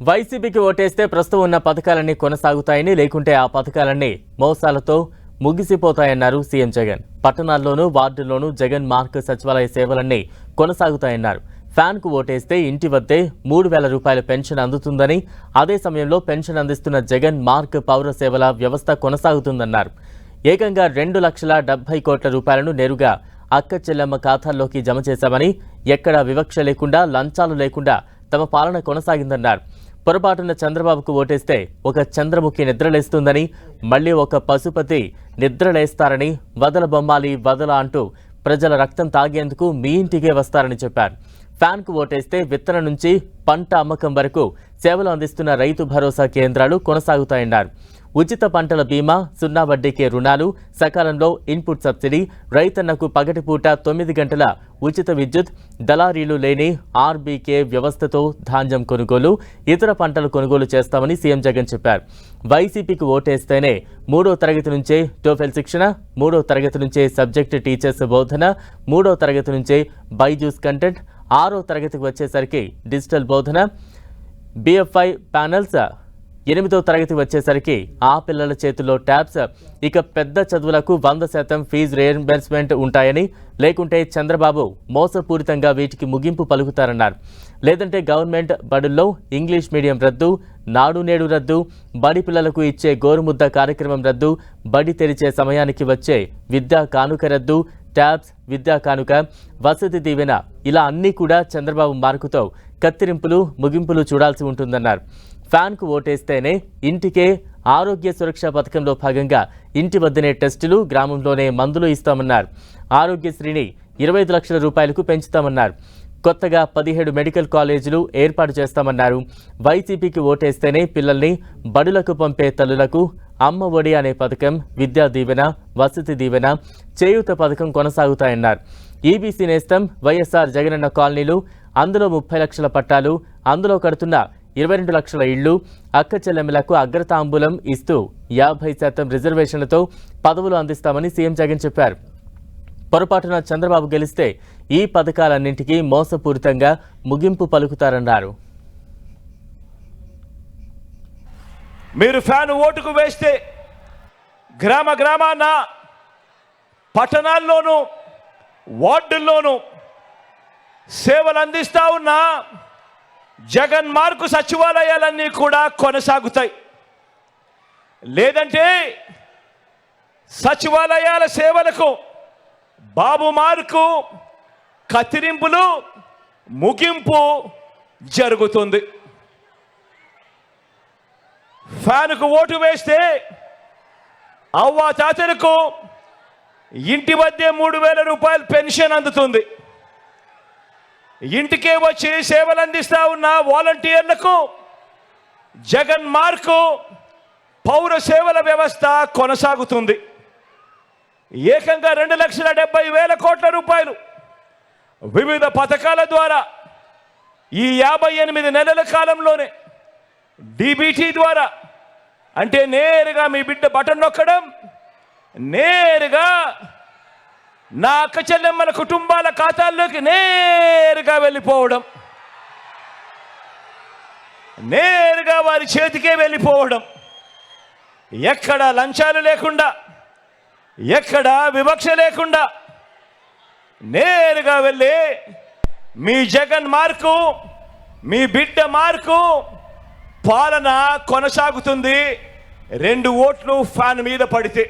వైసీపీకి ఓటేస్తే ప్రస్తుతం ఉన్న పథకాలన్నీ కొనసాగుతాయని, లేకుంటే ఆ పథకాలన్నీ మోసాలతో ముగిసిపోతాయన్నారు సీఎం జగన్. పట్టణాల్లోనూ వార్డుల్లోనూ జగన్ మార్క్ సచివాలయ సేవలన్నీ కొనసాగుతాయన్నారు. ఫ్యాన్కు ఓటేస్తే ఇంటి వద్దే 3,000 రూపాయల పెన్షన్ అందుతుందని, అదే సమయంలో పెన్షన్ అందిస్తున్న జగన్ మార్క్ పౌర సేవల వ్యవస్థ కొనసాగుతుందన్నారు. ఏకంగా 2,70,000 కోట్ల రూపాయలను నేరుగా అక్క చెల్లెమ్మ ఖాతాల్లోకి జమ చేశామని, ఎక్కడా వివక్ష లేకుండా, లంచాలు లేకుండా తమ పాలన కొనసాగిందన్నారు. పొరపాటున చంద్రబాబుకు ఓటేస్తే ఒక చంద్రముఖి నిద్రలేస్తుందని, మళ్లీ ఒక పశుపతి నిద్రలేస్తారని, వదల బొమ్మాలి వదల అంటూ ప్రజల రక్తం తాగేందుకు మీ ఇంటికే వస్తారని చెప్పారు. ఫ్యాన్కు ఓటేస్తే విత్తనం నుంచి పంట అమ్మకం వరకు సేవలు అందిస్తున్న రైతు భరోసా కేంద్రాలు కొనసాగుతాయన్నారు. ఉచిత పంటల బీమా, 0 వడ్డీకే రుణాలు, సకాలంలో ఇన్పుట్ సబ్సిడీ, రైతన్నకు పగటిపూట 9 గంటల ఉచిత విద్యుత్, దళారీలు లేని ఆర్బీకే వ్యవస్థతో ధాన్యం కొనుగోలు, ఇతర పంటలు కొనుగోలు చేస్తామని సీఎం జగన్ చెప్పారు. వైసీపీకి ఓటేస్తేనే 3వ తరగతి నుంచే టోఫెల్ శిక్షణ, 3వ తరగతి నుంచే సబ్జెక్ట్ టీచర్స్ బోధన, 3వ తరగతి నుంచే బైజూస్ కంటెంట్, 6వ తరగతికి వచ్చేసరికి డిజిటల్ బోధన, బిఎఫ్ఐ ప్యానల్స్, 8వ తరగతి వచ్చేసరికి ఆ పిల్లల చేతుల్లో ట్యాబ్స్. ఇక పెద్ద చదువులకు 100% ఫీజు రియంబర్స్మెంట్ ఉంటాయని, లేకుంటే చంద్రబాబు మోసపూరితంగా వీటికి ముగింపు పలుకుతారన్నారు. లేదంటే గవర్నమెంట్ బడుల్లో ఇంగ్లీష్ మీడియం రద్దు, నాడు నేడు రద్దు, బడి పిల్లలకు ఇచ్చే గోరుముద్ద కార్యక్రమం రద్దు, బడి తెరిచే సమయానికి వచ్చే విద్యా కానుక రద్దు, ట్యాబ్స్, విద్యా కానుక, వసతి దీవెన, ఇలా అన్నీ కూడా చంద్రబాబు మార్కుతో కత్తిరింపులు, ముగింపులు చూడాల్సి ఉంటుందన్నారు. ఫ్యాన్కు ఓటేస్తేనే ఇంటికే ఆరోగ్య సురక్ష పథకంలో భాగంగా ఇంటి వద్దనే టెస్టులు, గ్రామంలోనే మందులు ఇస్తామన్నారు. ఆరోగ్యశ్రీని 25 లక్షల రూపాయలకు పెంచుతామన్నారు. కొత్తగా 17 మెడికల్ కాలేజీలు ఏర్పాటు చేస్తామన్నారు. వైసీపీకి ఓటేస్తేనే పిల్లల్ని బడులకు పంపే తల్లులకు అమ్మ ఒడి అనే పథకం, విద్యా దీవెన, వసతి దీవెన, చేయూత పథకం కొనసాగుతాయన్నారు. ఈబీసీ నేస్తం, వైఎస్ఆర్ జగనన్న కాలనీలు, అందులో 30 లక్షల పట్టాలు, అందులో కడుతున్న 22 లక్షల ఇళ్లు, అక్క చెల్లెమ్మలకు అగ్రతాంబూలం ఇస్తూ 50% రిజర్వేషన్లతో పదవులు అందిస్తామని సీఎం జగన్ చెప్పారు. పొరపాటున చంద్రబాబు గెలిస్తే ఈ పథకాలన్నింటికీ మోసపూరితంగా ముగింపు పలుకుతారన్నారు. మీరు ఫ్యాన్ ఓటుకు వేస్తే గ్రామ గ్రామాన, పట్టణాల్లోనూ వార్డుల్లోనూ సేవలు అందిస్తా ఉన్న జగన్ మార్కు సచివాలయాలన్నీ కూడా కొనసాగుతాయి. లేదంటే సచివాలయాల సేవలకు బాబు మార్కు కత్తిరింపులు, ముగింపు జరుగుతుంది. ఫ్యాన్కు ఓటు వేస్తే అవ్వ తాతలకు ఇంటి వద్దే 3,000 రూపాయలు పెన్షన్ అందుతుంది. ఇంటికే వచ్చి సేవలు అందిస్తా ఉన్న వాలంటీర్లకు జగన్ మార్కు పౌర సేవల వ్యవస్థ కొనసాగుతుంది. ఏకంగా 2,70,000 కోట్ల రూపాయలు వివిధ పథకాల ద్వారా ఈ 58 నెలల కాలంలోనే డీబీటీ ద్వారా, అంటే నేరుగా మీ బిడ్డ బటన్ నొక్కడం, నేరుగా నా అక్క చెల్లెమ్మల కుటుంబాల ఖాతాల్లోకి నేరుగా వెళ్ళిపోవడం, నేరుగా వారి చేతికే వెళ్ళిపోవడం, ఎక్కడ లంచాలు లేకుండా, ఎక్కడ వివక్ష లేకుండా నేరుగా వెళ్ళి మీ జగన్ మార్కు, మీ బిడ్డ మార్కు పాలన కొనసాగుతుంది. 2 ఓట్లు ఫ్యాన్ మీద పడితే.